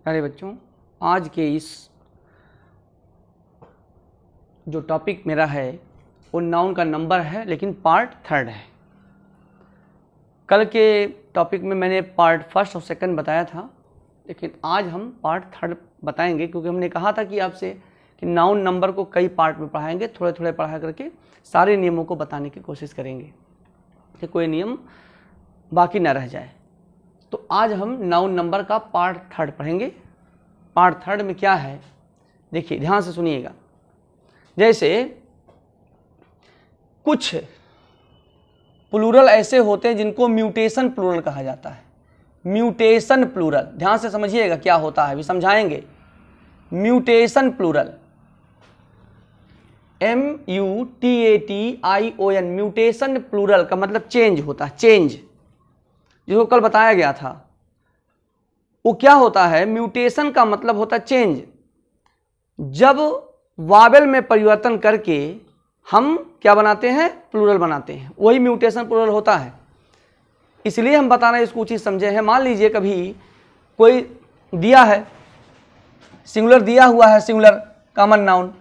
प्यारे बच्चों, आज के इस जो टॉपिक मेरा है वो नाउन का नंबर है, लेकिन पार्ट थर्ड है। कल के टॉपिक में मैंने पार्ट फर्स्ट और सेकंड बताया था, लेकिन आज हम पार्ट थर्ड बताएंगे, क्योंकि हमने कहा था कि आपसे कि नाउन नंबर को कई पार्ट में पढ़ाएंगे, थोड़े थोड़े पढ़ा करके सारे नियमों को बताने की कोशिश करेंगे कि कोई नियम बाकी ना रह जाए। तो आज हम नाउन नंबर का पार्ट थर्ड पढ़ेंगे। पार्ट थर्ड में क्या है, देखिए ध्यान से सुनिएगा। जैसे कुछ प्लूरल ऐसे होते हैं जिनको म्यूटेशन प्लूरल कहा जाता है। म्यूटेशन प्लूरल, ध्यान से समझिएगा क्या होता है, अभी समझाएंगे। Mutation plural, MUTATION, mutation plural का मतलब चेंज होता है, चेंज, जिसको कल बताया गया था। वो क्या होता है, म्यूटेशन का मतलब होता है चेंज। जब वावेल में परिवर्तन करके हम क्या बनाते हैं, प्लूरल बनाते हैं, वही म्यूटेशन प्लूरल होता है। इसलिए हम बता रहे हैं, इसको चीज समझे हैं। मान लीजिए कभी कोई दिया है, सिंगुलर दिया हुआ है, सिंगुलर कॉमन नाउन,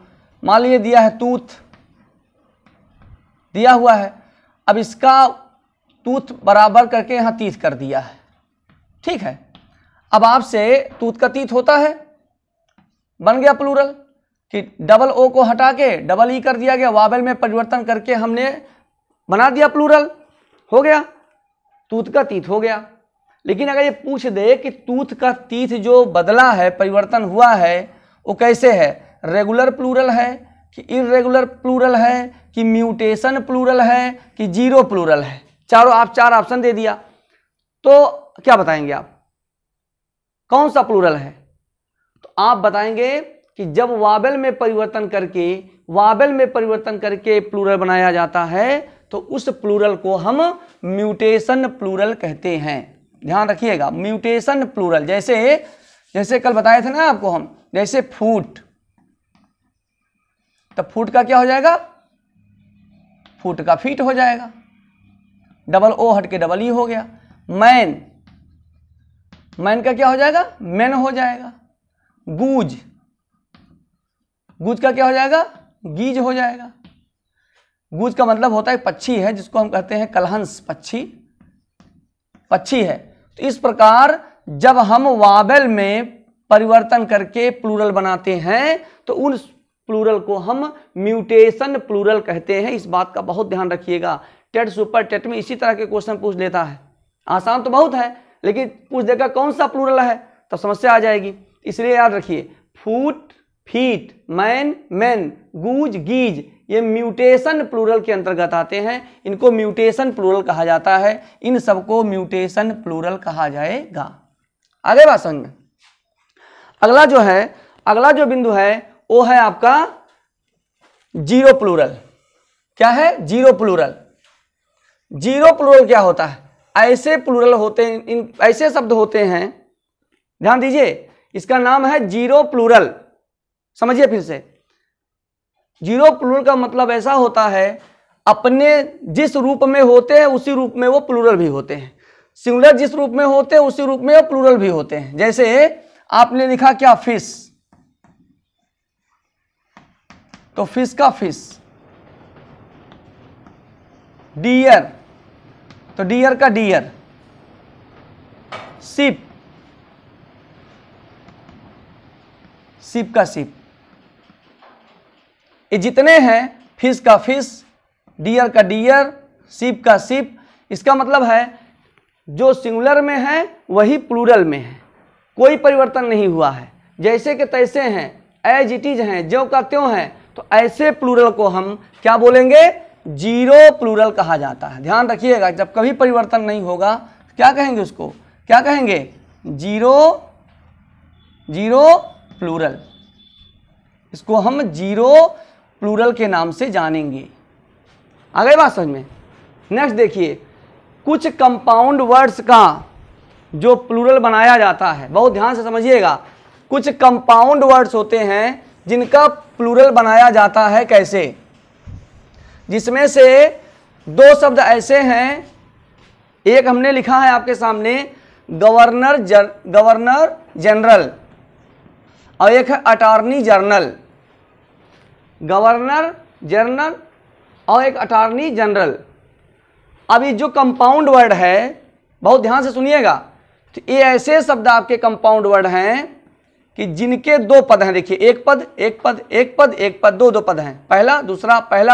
मान लीजिए दिया है टूथ, दिया हुआ है। अब इसका टूथ बराबर करके यहां तीत कर दिया है, ठीक है। अब आपसे टूथ का तीत होता है, बन गया प्लूरल, कि डबल ओ को हटा के डबल ई कर दिया गया, वावेल में परिवर्तन करके हमने बना दिया प्लूरल, हो गया, टूथ का तीत हो गया। लेकिन अगर ये पूछ दे कि टूथ का तीत जो बदला है, परिवर्तन हुआ है, वो कैसे है, रेगुलर प्लूरल है कि इर्रेगुलर प्लूरल है कि म्यूटेशन प्लूरल है कि जीरो प्लूरल है, चार ऑप्शन दे दिया, तो क्या बताएंगे आप, कौन सा प्लूरल है? तो आप बताएंगे कि जब वावेल में परिवर्तन करके प्लूरल बनाया जाता है, तो उस प्लूरल को हम म्यूटेशन प्लूरल कहते हैं। ध्यान रखिएगा, म्यूटेशन प्लूरल। जैसे कल बताए थे ना आपको हम, जैसे फूट, तो फूट का क्या हो जाएगा, फूट का फीट हो जाएगा, डबल ओ हट के डबल ई हो गया। मैन, मैन का क्या हो जाएगा, मैन हो जाएगा। गूज, गूज का क्या हो जाएगा, गीज हो जाएगा। गूज का मतलब होता है पक्षी है, जिसको हम कहते हैं कलहंस, पक्षी है। तो इस प्रकार जब हम वावेल में परिवर्तन करके प्लूरल बनाते हैं, तो उन प्लूरल को हम म्यूटेशन प्लूरल कहते हैं। इस बात का बहुत ध्यान रखिएगा। टेट सुपर टेट में इसी तरह के क्वेश्चन पूछ लेता है। आसान तो बहुत है, लेकिन पूछ देगा कौन सा प्लूरल है, तब समस्या आ जाएगी। इसलिए याद रखिए, फूट, फीट, मैन, मैन, गूज, गीज, ये म्यूटेशन प्लूरल के अंतर्गत आते हैं। इनको म्यूटेशन प्लूरल कहा जाता है। इन सबको म्यूटेशन प्लूरल कहा जाएगा। आगे बात समझ में। अगला जो बिंदु है वो है आपका जीरो प्लूरल। क्या है, जीरो प्लूरल। जीरो प्लूरल क्या होता है, ऐसे प्लूरल होते हैं, इन ऐसे शब्द होते हैं, ध्यान दीजिए, इसका नाम है जीरो प्लूरल। समझिए फिर से, जीरो प्लूरल का मतलब ऐसा होता है, अपने जिस रूप में होते हैं उसी रूप में वो प्लूरल भी होते हैं। सिंगुलर जिस रूप में होते हैं उसी रूप में वो प्लूरल भी होते हैं। जैसे आपने लिखा क्या, फिश, तो फिश का फिश। डियर, तो डियर का डियर। शिप, शिप का शिप। ये जितने हैं, फिश का फिश, डियर का डियर, शिप का शिप, इसका मतलब है जो सिंगुलर में है वही प्लूरल में है, कोई परिवर्तन नहीं हुआ है, जैसे कि तैसे हैं, एज इट इज हैं, ज्यों का त्यों हैं। तो ऐसे प्लूरल को हम क्या बोलेंगे, जीरो प्लूरल कहा जाता है। ध्यान रखिएगा, जब कभी परिवर्तन नहीं होगा क्या कहेंगे, उसको क्या कहेंगे, जीरो प्लूरल। इसको हम जीरो प्लूरल के नाम से जानेंगे। आगे बात समझ में। नेक्स्ट देखिए, कुछ कंपाउंड वर्ड्स का जो प्लूरल बनाया जाता है, बहुत ध्यान से समझिएगा। कुछ कंपाउंड वर्ड्स होते हैं जिनका प्लूरल बनाया जाता है, कैसे, जिसमें से दो शब्द ऐसे हैं, एक हमने लिखा है आपके सामने, गवर्नर जनरल, और एक है अटॉर्नी जनरल, गवर्नर जनरल और एक अटॉर्नी जनरल। अब ये जो कंपाउंड वर्ड है, बहुत ध्यान से सुनिएगा, तो ये ऐसे शब्द आपके कंपाउंड वर्ड हैं कि जिनके दो पद हैं। देखिए, एक पद एक पद एक पद एक पद, दो पद हैं, पहला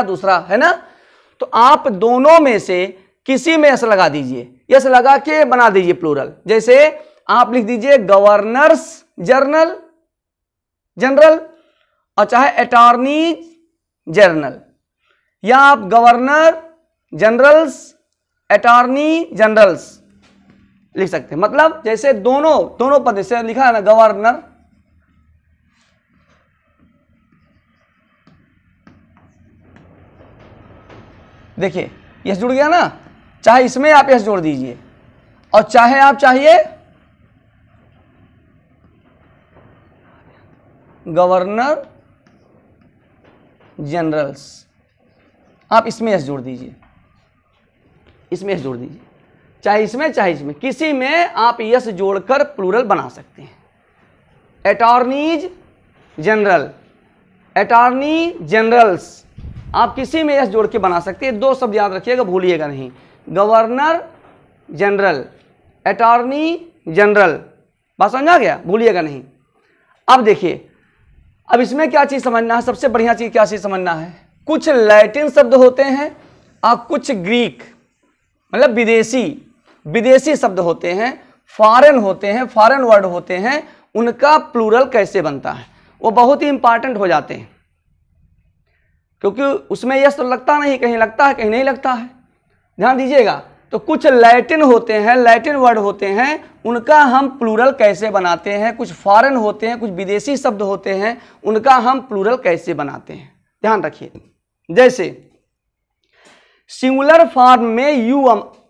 दूसरा, है ना। तो आप दोनों में से किसी में यस लगा दीजिए, यस लगा के बना दीजिए प्लूरल। जैसे आप लिख दीजिए गवर्नर्स जनरल जनरल, और चाहे अटॉर्नी जनरल, या आप गवर्नर जनरल्स अटॉर्नी जनरल्स लिख सकते हैं। मतलब जैसे दोनों पद से लिखा है ना, गवर्नर, देखिए यस जुड़ गया ना, चाहे इसमें आप यस जोड़ दीजिए और चाहे आप चाहिए गवर्नर जनरल्स, आप इसमें यस जोड़ दीजिए, इसमें यस जोड़ दीजिए, चाहे इसमें किसी में आप यस जोड़कर प्लूरल बना सकते हैं। अटॉर्नीज जनरल, अटॉर्नी जनरल्स, आप किसी में यस जोड़ के बना सकते हैं। दो शब्द याद रखिएगा, भूलिएगा नहीं, गवर्नर जनरल अटॉर्नी जनरल, बात समझ आ गया, भूलिएगा नहीं। अब देखिए, अब इसमें क्या चीज समझना है, सबसे बढ़िया चीज क्या चीज समझना है, कुछ लैटिन शब्द होते हैं और कुछ ग्रीक मतलब विदेशी शब्द होते हैं, फॉरेन होते हैं, फॉरेन वर्ड होते हैं, उनका प्लूरल कैसे बनता है, वो बहुत ही इंपॉर्टेंट हो जाते हैं, क्योंकि उसमें यस तो लगता नहीं, कहीं लगता है कहीं नहीं लगता है, ध्यान दीजिएगा। तो कुछ लैटिन होते हैं, लैटिन वर्ड होते हैं, उनका हम प्लूरल कैसे बनाते हैं, कुछ फॉरेन होते हैं, कुछ विदेशी शब्द होते हैं, उनका हम प्लूरल कैसे बनाते हैं, ध्यान रखिए। जैसे सिंगुलर फॉर्म में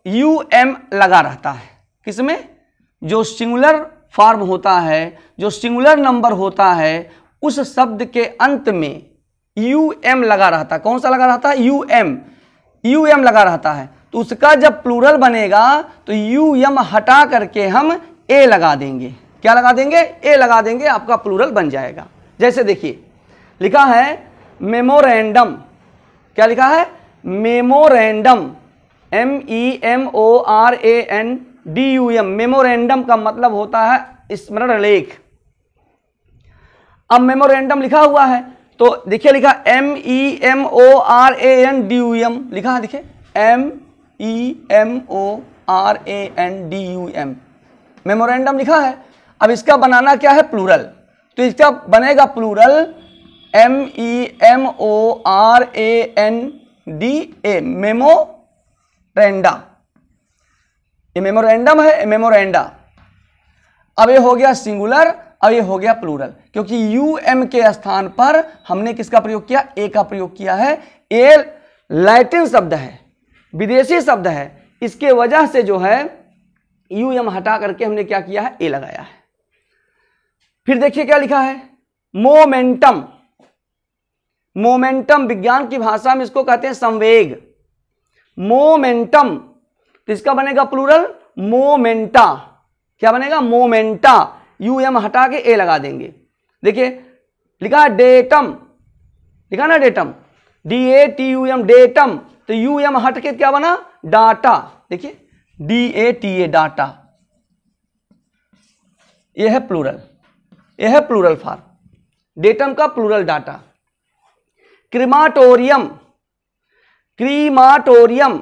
यू एम लगा रहता है, किसमें, जो सिंगुलर फॉर्म होता है, जो सिंगुलर नंबर होता है, उस शब्द के अंत में यू एम लगा रहता है। कौन सा लगा रहता है, यू एम लगा रहता है। तो उसका जब प्लूरल बनेगा तो यू एम हटा करके हम ए लगा देंगे। क्या लगा देंगे, ए लगा देंगे, आपका प्लूरल बन जाएगा। जैसे देखिए, लिखा है मेमोरेंडम, क्या लिखा है, मेमोरेंडम, MEMORANDUM, मेमोरेंडम का मतलब होता है स्मरण लेख। अब मेमोरेंडम लिखा हुआ है, तो देखिए लिखा MEMORANDUM लिखा है, देखिए MEMORANDUM, मेमोरेंडम लिखा है। अब इसका बनाना क्या है, प्लूरल, तो इसका बनेगा प्लूरल MEMORANDA, मेमोरेंडा, ये मेमोरेंडम है, मेमोरेंडा। अब ये हो गया सिंगुलर, अब ये हो गया प्लूरल, क्योंकि यूएम के स्थान पर हमने किसका प्रयोग किया, ए का प्रयोग किया है। ए लैटिन शब्द है, विदेशी शब्द है, इसके वजह से जो है यूएम हटा करके हमने क्या किया है, ए लगाया है। फिर देखिए क्या लिखा है, मोमेंटम, मोमेंटम विज्ञान की भाषा में इसको कहते हैं संवेग, मोमेंटम, तो इसका बनेगा प्लूरल मोमेंटा। क्या बनेगा, मोमेंटा, यूएम हटा के ए लगा देंगे। देखिए लिखा है डेटम, लिखा ना डेटम, DATUM, डेटम, तो यूएम हट के क्या बना, डाटा, देखिए DATA, डाटा, यह है प्लूरल, यह है प्लूरल फॉर्म, डेटम का प्लूरल डाटा। क्रीमाटोरियम, क्रीमाटोरियम,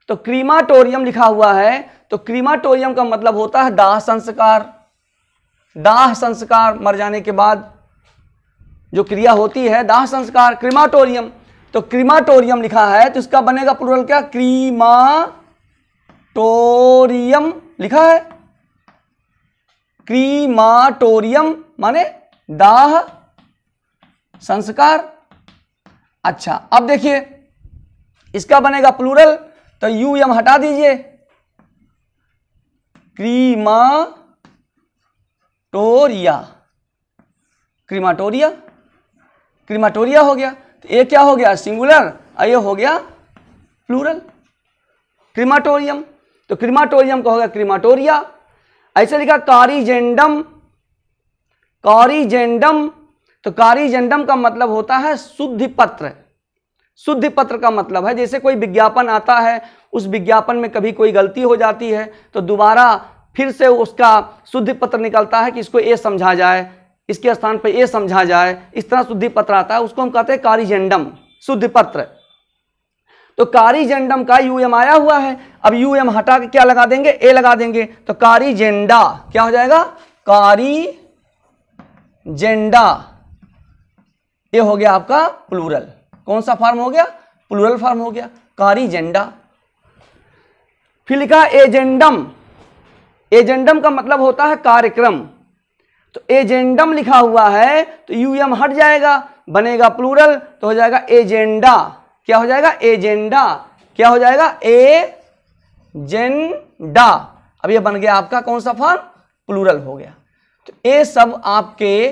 तो क्रीमाटोरियम लिखा हुआ है, तो क्रीमाटोरियम का मतलब होता है दाह संस्कार, दाह संस्कार, मर जाने के बाद जो क्रिया होती है दाह संस्कार, क्रीमाटोरियम। तो क्रीमाटोरियम लिखा है, तो इसका बनेगा प्लूरल क्या, क्रीमाटोरियम लिखा है, क्रीमाटोरियम माने दाह संस्कार। अच्छा, अब देखिए इसका बनेगा प्लूरल, तो यूएम हटा दीजिए, क्रीमाटोरिया, क्रीमाटोरिया, क्रीमाटोरिया हो गया। तो ये क्या हो गया, सिंगुलर, और ये हो गया प्लूरल, क्रीमाटोरियम। तो क्रीमाटोरियम का हो गया क्रीमाटोरिया। ऐसे लिखा कारिजेंडम, कॉरिजेंडम, तो कॉरिजेंडम का मतलब होता है शुद्धि पत्र। शुद्धि पत्र का मतलब है जैसे कोई विज्ञापन आता है, उस विज्ञापन में कभी कोई गलती हो जाती है तो दोबारा फिर से उसका शुद्धि पत्र निकलता है कि इसको ए समझा जाए, इसके स्थान पर ए समझा जाए, इस तरह शुद्धि पत्र आता है, उसको हम कहते हैं कॉरिजेंडम, शुद्धि पत्र। तो कॉरिजेंडम का यूएम आया हुआ है, अब यूएम हटा के क्या लगा देंगे, ए लगा देंगे, तो कॉरिजेंडा क्या हो जाएगा, कॉरिजेंडा। ये हो गया आपका प्लूरल। कौन सा फॉर्म हो गया, प्लूरल फॉर्म हो गया, कॉरिजेंडा। फिर लिखा एजेंडम। एजेंडम का मतलब होता है कार्यक्रम, तो एजेंडम लिखा हुआ है तो यूएम हट जाएगा, बनेगा प्लूरल, तो हो जाएगा एजेंडा। क्या हो जाएगा, एजेंडा। क्या हो जाएगा, एजेंडा। अब ये बन गया आपका कौन सा फॉर्म, प्लूरल हो गया। तो ये सब आपके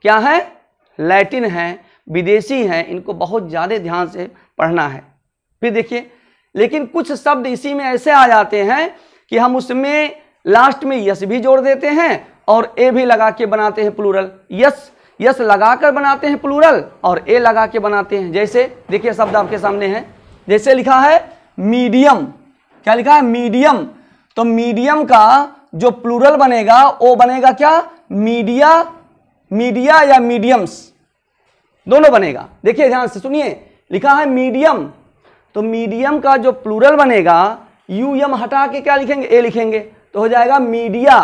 क्या है, लैटिन है, विदेशी हैं, इनको बहुत ज़्यादा ध्यान से पढ़ना है। फिर देखिए, लेकिन कुछ शब्द इसी में ऐसे आ जाते हैं कि हम उसमें लास्ट में यस भी जोड़ देते हैं और ए भी लगा के बनाते हैं प्लूरल। यस यस लगाकर बनाते हैं प्लूरल और ए लगा के बनाते हैं। जैसे देखिए शब्द आपके सामने है, जैसे लिखा है मीडियम। क्या लिखा है, मीडियम। तो मीडियम का जो प्लूरल बनेगा वो बनेगा क्या, मीडिया, मीडिया या मीडियम्स, दोनों बनेगा। देखिए ध्यान से सुनिए, लिखा है मीडियम, तो मीडियम का जो प्लूरल बनेगा यूएम हटा के क्या लिखेंगे, ए लिखेंगे, तो हो जाएगा मीडिया,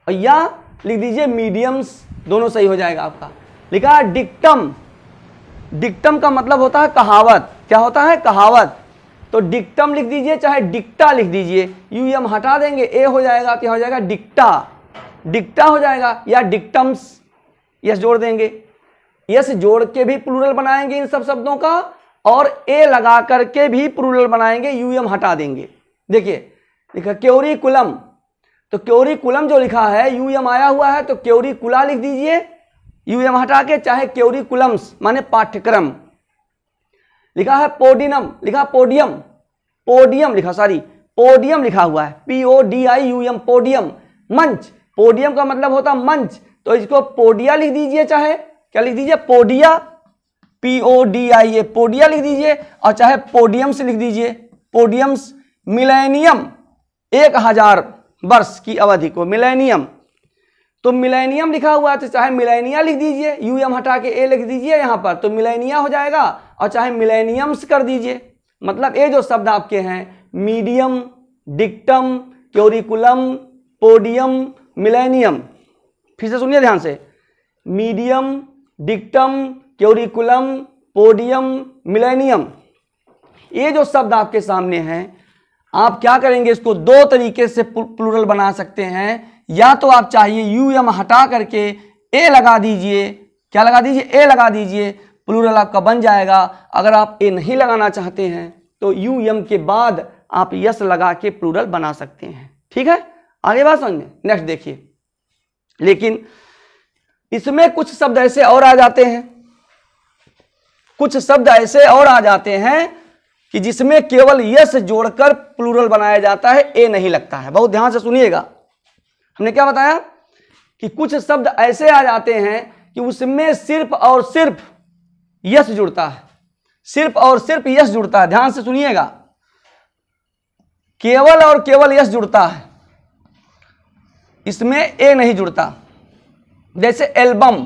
और या लिख दीजिए मीडियम्स, दोनों सही हो जाएगा आपका। लिखा है डिक्टम। डिक्टम का मतलब होता है कहावत। क्या होता है, कहावत। तो डिक्टम लिख दीजिए चाहे डिक्टा लिख दीजिए, यूएम हटा देंगे, ए हो जाएगा, तो हो जाएगा डिक्टा, डिक्टा हो जाएगा, या डिक्टम्स, यस जोड़ देंगे। यस जोड़ के भी प्लूरल बनाएंगे इन सब शब्दों का, और ए लगा करके भी प्लूरल बनाएंगे, यूएम हटा देंगे। देखिए लिखा क्योरिकुलम, तो क्योरिकुलम जो लिखा है यूएम आया हुआ है, तो क्योरिकुला लिख दीजिए यूएम हटा के, चाहे क्योरिकुलम्स माने पाठ्यक्रम। लिखा है पोडिनम, लिखा पोडियम, पोडियम लिखा, सॉरी पोडियम लिखा हुआ है, PODIUM, पोडियम, मंच। पोडियम का मतलब होता है मंच, तो इसको पोडिया लिख दीजिए, चाहे क्या लिख दीजिए, पोडिया, PODIA, पोडिया लिख दीजिए, और चाहे पोडियम्स लिख दीजिए, पोडियम्स। मिलेनियम, 1000 वर्ष की अवधि को मिलेनियम, तो मिलेनियम लिखा हुआ है तो चाहे मिलेनिया लिख दीजिए, यूएम हटा के ए लिख दीजिए यहाँ पर, तो मिलेनिया हो जाएगा, और चाहे मिलेनियम्स कर दीजिए। मतलब ये जो शब्द आपके हैं मीडियम, डिक्टम, क्योरिकुलम, पोडियम, मिलेनियम, फिर से सुनिए ध्यान से, मीडियम, डिक्टम, क्योरिकुलम, पोडियम, मिलेनियम, ये जो शब्द आपके सामने हैं, आप क्या करेंगे, इसको दो तरीके से प्लूरल बना सकते हैं। या तो आप चाहिए यूएम हटा करके ए लगा दीजिए, क्या लगा दीजिए, ए लगा दीजिए, प्लूरल आपका बन जाएगा। अगर आप ए नहीं लगाना चाहते हैं तो यूएम के बाद आप यस लगा के प्लूरल बना सकते हैं। ठीक है, आगे बात समझ में। नेक्स्ट देखिए, लेकिन इसमें कुछ शब्द ऐसे और आ जाते हैं, कुछ शब्द ऐसे और आ जाते हैं कि जिसमें केवल यस जोड़कर प्लूरल बनाया जाता है, ए नहीं लगता है। बहुत ध्यान से सुनिएगा, हमने क्या बताया कि कुछ शब्द ऐसे आ जाते हैं कि उसमें सिर्फ और सिर्फ यस जुड़ता है, सिर्फ और सिर्फ यस जुड़ता है। ध्यान से सुनिएगा, केवल और केवल यस जुड़ता है, इसमें ए नहीं जुड़ता। जैसे एल्बम,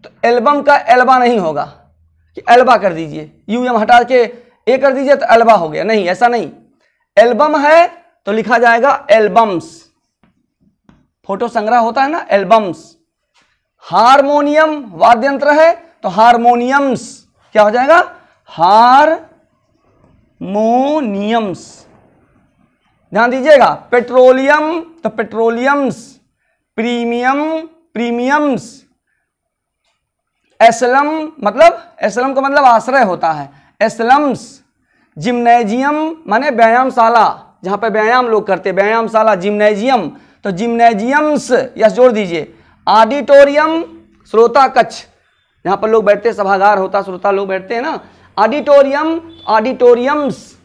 तो एल्बम का एल्बा नहीं होगा कि एल्बा कर दीजिए, यूएम हटा के ए कर दीजिए तो एल्बा हो गया, नहीं, ऐसा नहीं। एल्बम है तो लिखा जाएगा एल्बम्स, फोटो संग्रह होता है ना, एल्बम्स। हारमोनियम वाद्य यंत्र है तो हारमोनियम्स, क्या हो जाएगा, हारमोनियम्स। ध्यान दीजिएगा, पेट्रोलियम तो पेट्रोलियम्स, प्रीमियम प्रीमियम्स, एस्लम मतलब, एस्लम का मतलब आश्रय होता है, एस्लम्स। जिम्नेजियम माने व्यायामशाला, जहां पर व्यायाम लोग करते हैं, व्यायामशाला, जिम्नेजियम, तो जिम्नेजियम्स यस जोड़ दीजिए। ऑडिटोरियम श्रोता कक्ष, जहां पर लोग बैठते हैं, सभागार होता, श्रोता लोग बैठते हैं ना, ऑडिटोरियम, ऑडिटोरियम्स।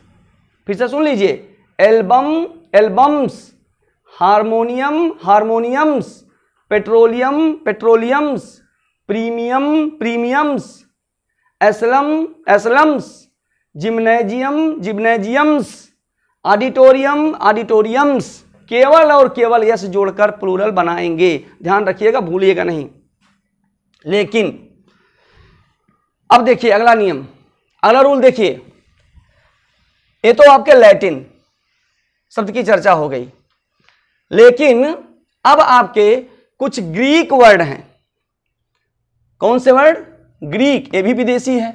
फिर से सुन लीजिए, album albums, harmonium harmoniums, petroleum petroleums, premium premiums, asylum asylums, gymnasium gymnasiums, auditorium auditoriums. केवल और केवल यस जोड़कर प्लूरल बनाएंगे, ध्यान रखिएगा, भूलिएगा नहीं। लेकिन अब देखिए अगला नियम, अगला रूल देखिए। ये तो आपके लैटिन शब्द की चर्चा हो गई, लेकिन अब आपके कुछ ग्रीक वर्ड हैं। कौन से वर्ड? ग्रीक, ये भी विदेशी है,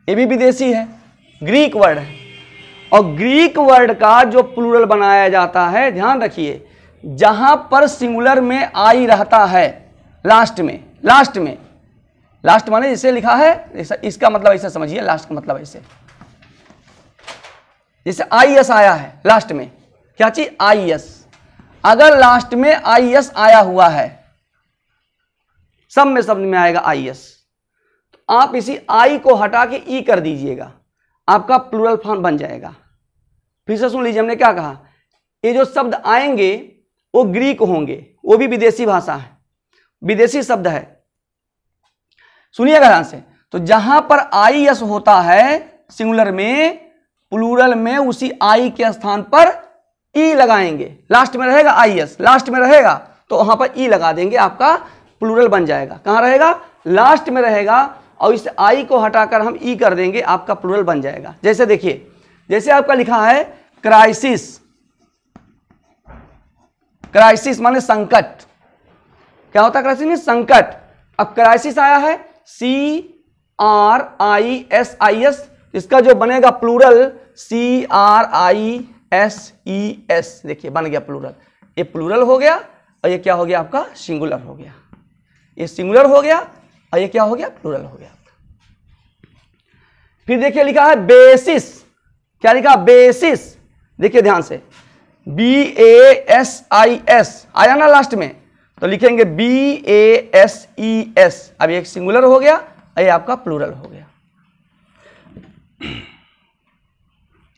ये भी विदेशी है, ग्रीक वर्ड है। और ग्रीक वर्ड का जो प्लूरल बनाया जाता है, ध्यान रखिए, जहां पर सिंगुलर में आई रहता है लास्ट में, लास्ट में, लास्ट माने जैसे लिखा है, इसका मतलब ऐसा समझिए, लास्ट का मतलब ऐसे, जैसे आई एस आया है लास्ट में, क्या चीज? I S. अगर लास्ट में आई एस आया हुआ है, सब में शब्द में आएगा आई एस, तो आप इसी आई को हटा के ई कर दीजिएगा, आपका प्लूरल फॉर्म बन जाएगा। फिर से सुन लीजिए, हमने क्या कहा, ये जो शब्द आएंगे वो ग्रीक होंगे, वो भी विदेशी भाषा है, विदेशी शब्द है, सुनिएगा ध्यान से। तो जहां पर आई एस होता है सिंगुलर में, प्लूरल में उसी आई के स्थान पर ई लगाएंगे। लास्ट में रहेगा आई एस, लास्ट में रहेगा तो वहां पर ई लगा देंगे, आपका प्लूरल बन जाएगा। कहां रहेगा? लास्ट में रहेगा, और इस आई को हटाकर हम ई कर देंगे, आपका प्लूरल बन जाएगा। जैसे देखिए, जैसे आपका लिखा है क्राइसिस, क्राइसिस माने संकट। क्या होता है क्राइसिस में? संकट। अब क्राइसिस आया है CRISIS, इसका जो बनेगा प्लूरल CRISES, देखिए बन गया प्लूरल। ये प्लूरल हो गया और ये क्या हो गया आपका? सिंगुलर हो गया। ये सिंगुलर हो गया और ये क्या हो गया? प्लूरल हो गया। फिर देखिए लिखा है बेसिस, क्या लिखा? बेसिस। देखिए ध्यान से, BASIS आया ना लास्ट में, तो लिखेंगे BASES। अब एक सिंगुलर हो गया, ये आपका प्लूरल हो गया।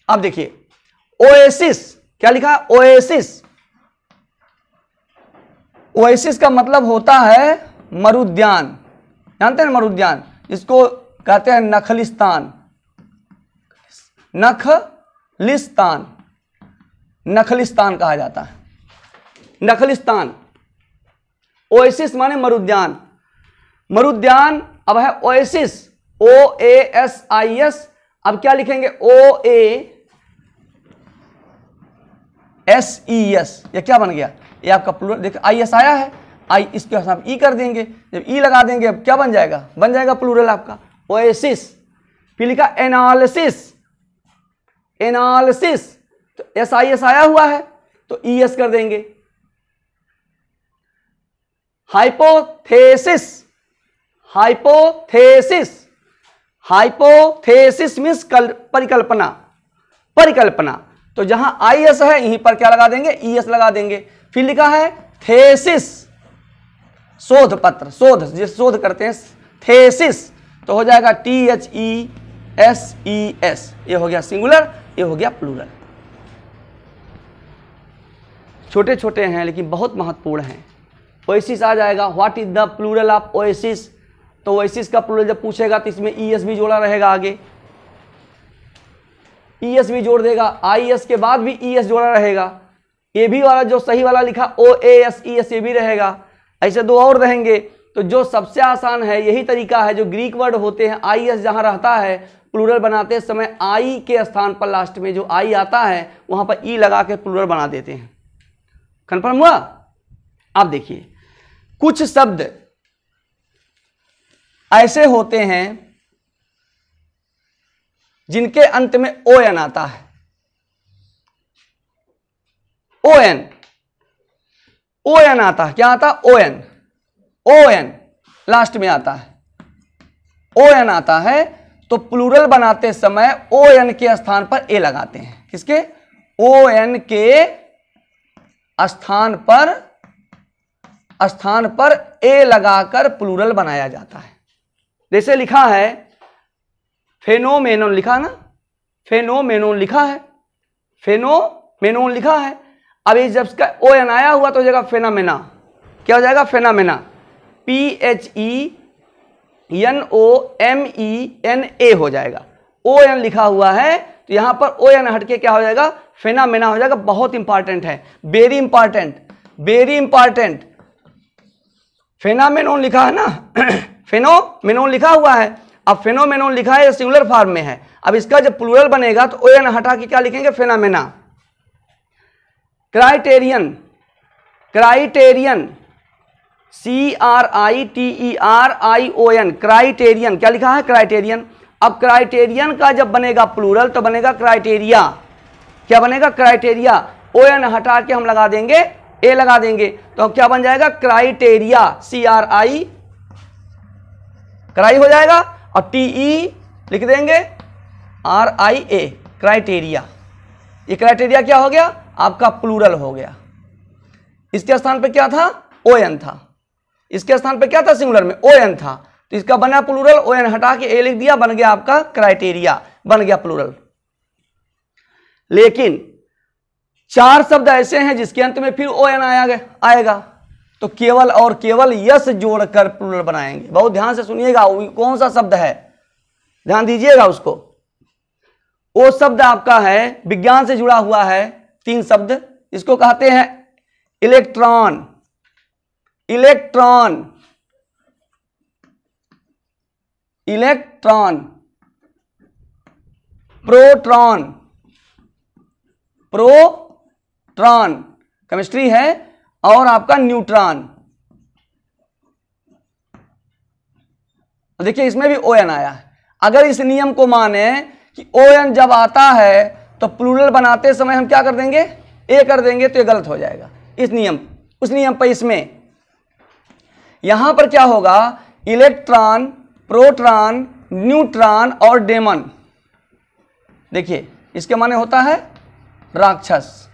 अब देखिए ओएसिस, क्या लिखा? ओएसिस। ओएसिस का मतलब होता है मरुद्यान, जानते हैं मरुद्यान, इसको कहते हैं नखलिस्तान, नखलिस्तान, नखलिस्तान कहा जाता है, नखलिस्तान। ओएसिस माने मरुद्यान, मरुद्यान। अब है ओएसिस, OASIS। अब क्या लिखेंगे? OASES। ये क्या बन गया? ये आपका प्लूरल। देखिए IS आया है, आई इसके साथ ई कर देंगे, जब ई लगा देंगे अब क्या बन जाएगा? बन जाएगा प्लूरल आपका ओएसिस। फिर लिखा एनालिसिस, एनालिसिस, तो SIS आया हुआ है तो ES कर देंगे। हाइपोथेसिस, हाइपोथेसिस, हाइपोथेसिस मीन्स परिकल्पना, परिकल्पना। तो जहां IS है यहीं पर क्या लगा देंगे? ES लगा देंगे। फिर लिखा है थेसिस, शोध पत्र, शोध, जिस शोध करते हैं, थेसिस, तो हो जाएगा THESES। ये हो गया सिंगुलर, ये हो गया प्लूरल। छोटे छोटे हैं लेकिन बहुत महत्वपूर्ण हैं। ओएसिस आ जाएगा, what is the plural of oasis, तो ओएसिस का प्लूरल जब पूछेगा तो इसमें ES भी जोड़ा रहेगा, आगे ES भी जोड़ देगा, IS के बाद भी ES जोड़ा रहेगा। ये भी वाला जो सही वाला लिखा OASES ये भी रहेगा, ऐसे दो और रहेंगे। तो जो सबसे आसान है यही तरीका है, जो ग्रीक वर्ड होते हैं IS जहां रहता है, प्लूरल बनाते समय आई के स्थान पर लास्ट में जो आई आता है वहां पर ई लगा के प्लूरल बना देते हैं। कंफर्म हुआ? आप देखिए कुछ शब्द ऐसे होते हैं जिनके अंत में ON आता है, ON, ON आता है। क्या आता है? ON, ON लास्ट में आता है, ON आता है। तो प्लूरल बनाते समय ON के स्थान पर A लगाते हैं। किसके? ON के स्थान पर A लगाकर प्लूरल बनाया जाता है। जैसे लिखा है फेनोमेनोन, लिखा ना, फेनोमेनोन लिखा है, फेनोमेनोन मेनोन लिखा है। अब ये जब इसका ओ एन आया हुआ तो हो जाएगा फेनामेना। क्या हो जाएगा? फेनामेना। PHENOMENA हो जाएगा। ओ एन लिखा हुआ है तो यहां पर ओ एन हटके क्या हो जाएगा? फेनामेना हो जाएगा। बहुत इंपॉर्टेंट है, वेरी इंपॉर्टेंट, वेरी इंपॉर्टेंट। फेनामेनोन लिखा है ना फेनोमेनोन लिखा हुआ है। अब फेनोमेनोन लिखा है, सिंगुलर फॉर्म में है। अब इसका जब प्लूरल बनेगा तो ओ एन हटा के क्या लिखेंगे? Phenomena. Criterion, criterion, CRITERION, criterion. क्या लिखा है? क्राइटेरियन। अब क्राइटेरियन का जब बनेगा प्लूरल तो बनेगा क्राइटेरिया। क्या बनेगा? क्राइटेरिया। ओ एन हटा के हम लगा देंगे ए लगा देंगे तो क्या बन जाएगा? क्राइटेरिया। CRI क्राई हो जाएगा और TE लिख देंगे RIA, क्राइटेरिया। ये क्राइटेरिया क्या हो गया? आपका प्लूरल हो गया। इसके स्थान पे क्या था? ओ एन था। इसके स्थान पे क्या था? सिंगुलर में ओ एन था, तो इसका बना प्लूरल। ओ एन हटा के ए लिख दिया, बन गया आपका क्राइटेरिया, बन गया प्लूरल। लेकिन 4 शब्द ऐसे हैं जिसके अंत में फिर ओ एन आएगा तो केवल और केवल यस जोड़कर प्लूरल बनाएंगे। बहुत ध्यान से सुनिएगा, कौन सा शब्द है, ध्यान दीजिएगा उसको। वो शब्द आपका है, विज्ञान से जुड़ा हुआ है, 3 शब्द। इसको कहते हैं electron, electron, electron, proton, proton chemistry है, और आपका न्यूट्रॉन। देखिए इसमें भी ओ एन आया है। अगर इस नियम को माने कि ओ एन जब आता है तो प्लूरल बनाते समय हम क्या कर देंगे? ए कर देंगे, तो ये गलत हो जाएगा। इस नियम, उस नियम पर इसमें यहां पर क्या होगा? इलेक्ट्रॉन, प्रोटॉन, न्यूट्रॉन और डेमन। देखिए इसके माने होता है राक्षस।